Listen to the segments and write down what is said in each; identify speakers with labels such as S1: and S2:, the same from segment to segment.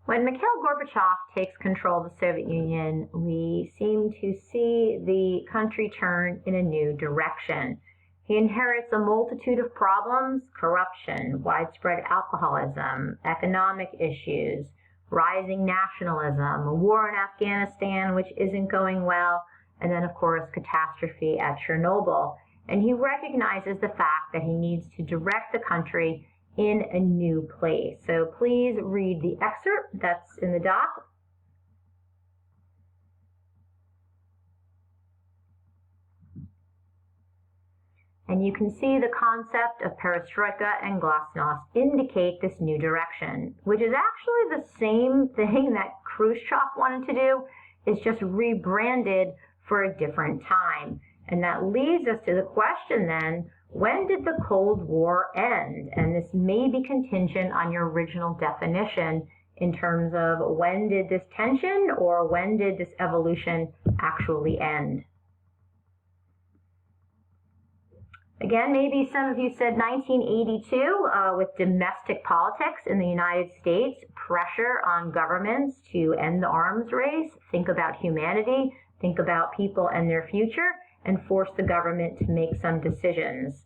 S1: When Mikhail Gorbachev takes control of the Soviet Union, we seem to see the country turn in a new direction. He inherits a multitude of problems: corruption, widespread alcoholism, economic issues, rising nationalism, a war in Afghanistan which isn't going well, and then, of course, catastrophe at Chernobyl. And he recognizes the fact that he needs to direct the country in a new place. So please read the excerpt that's in the doc. And you can see the concept of perestroika and glasnost indicate this new direction, which is actually the same thing that Khrushchev wanted to do. It's just rebranded for a different time. And that leads us to the question then, when did the Cold War end? And this may be contingent on your original definition in terms of when did this tension or when did this evolution actually end? Again, maybe some of you said 1982 with domestic politics in the United States, pressure on governments to end the arms race, think about humanity, think about people and their future, and force the government to make some decisions.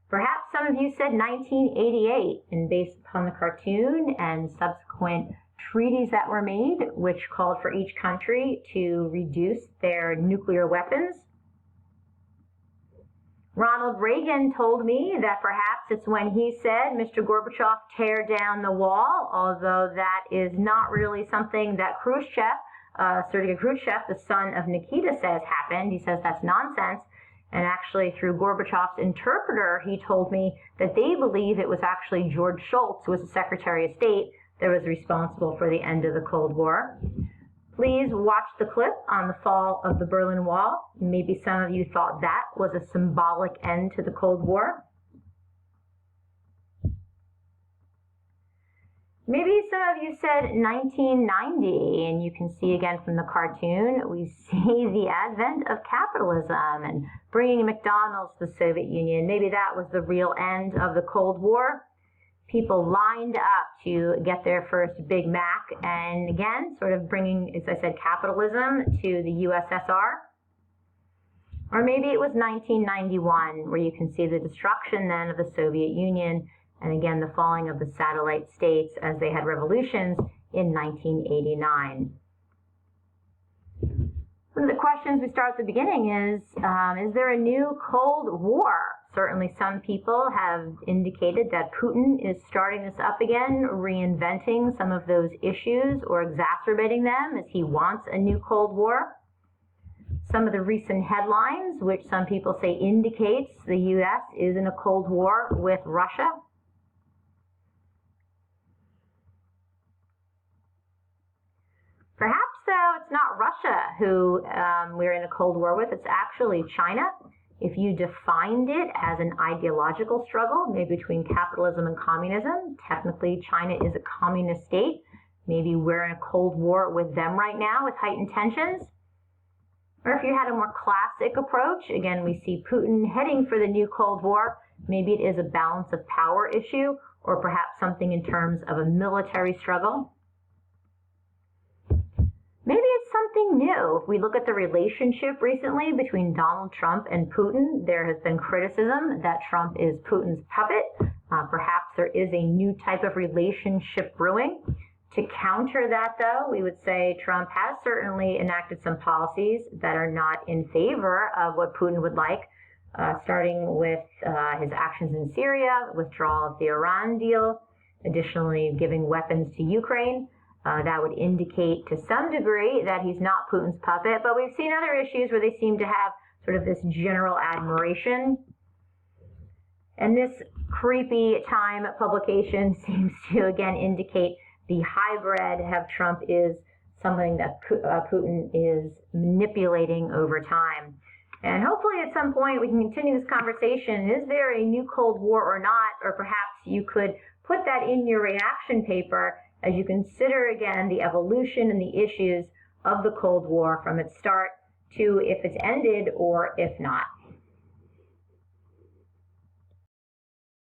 S1: Perhaps some of you said 1988, and based upon the cartoon and subsequent treaties that were made, which called for each country to reduce their nuclear weapons. Ronald Reagan told me that perhaps it's when he said, Mr. Gorbachev, tear down the wall, although that is not really something that Khrushchev, Sergei Khrushchev, the son of Nikita, says happened. He says that's nonsense. And actually, through Gorbachev's interpreter, he told me that they believe it was actually George Shultz, who was the Secretary of State, that was responsible for the end of the Cold War. Please watch the clip on the fall of the Berlin Wall. Maybe some of you thought that was a symbolic end to the Cold War. Maybe some of you said 1990, and you can see again from the cartoon, we see the advent of capitalism and bringing McDonald's to the Soviet Union. Maybe that was the real end of the Cold War. People lined up to get their first Big Mac, and again, sort of bringing, as I said, capitalism to the USSR. Or maybe it was 1991, where you can see the destruction then of the Soviet Union, and again, the falling of the satellite states as they had revolutions in 1989. One of the questions we start at the beginning is there a new Cold War? Certainly some people have indicated that Putin is starting this up again, reinventing some of those issues or exacerbating them as he wants a new Cold War. Some of the recent headlines, which some people say indicates the U.S. is in a Cold War with Russia. Perhaps, though, it's not Russia who we're in a Cold War with. It's actually China. If you defined it as an ideological struggle, maybe between capitalism and communism, technically China is a communist state. Maybe we're in a Cold War with them right now with heightened tensions. Or if you had a more classic approach, again, we see Putin heading for the new Cold War. Maybe it is a balance of power issue, or perhaps something in terms of a military struggle. Maybe it's something new. If we look at the relationship recently between Donald Trump and Putin, there has been criticism that Trump is Putin's puppet. Perhaps there is a new type of relationship brewing. To counter that, though, we would say Trump has certainly enacted some policies that are not in favor of what Putin would like, starting with his actions in Syria, withdrawal of the Iran deal, additionally giving weapons to Ukraine. That would indicate to some degree that he's not Putin's puppet, but we've seen other issues where they seem to have sort of this general admiration. And this creepy Time publication seems to again indicate the hybrid of Trump is something that Putin is manipulating over time. And hopefully at some point we can continue this conversation. Is there a new Cold War or not? Or perhaps you could put that in your reaction paper as you consider, again, the evolution and the issues of the Cold War from its start to if it's ended or if not.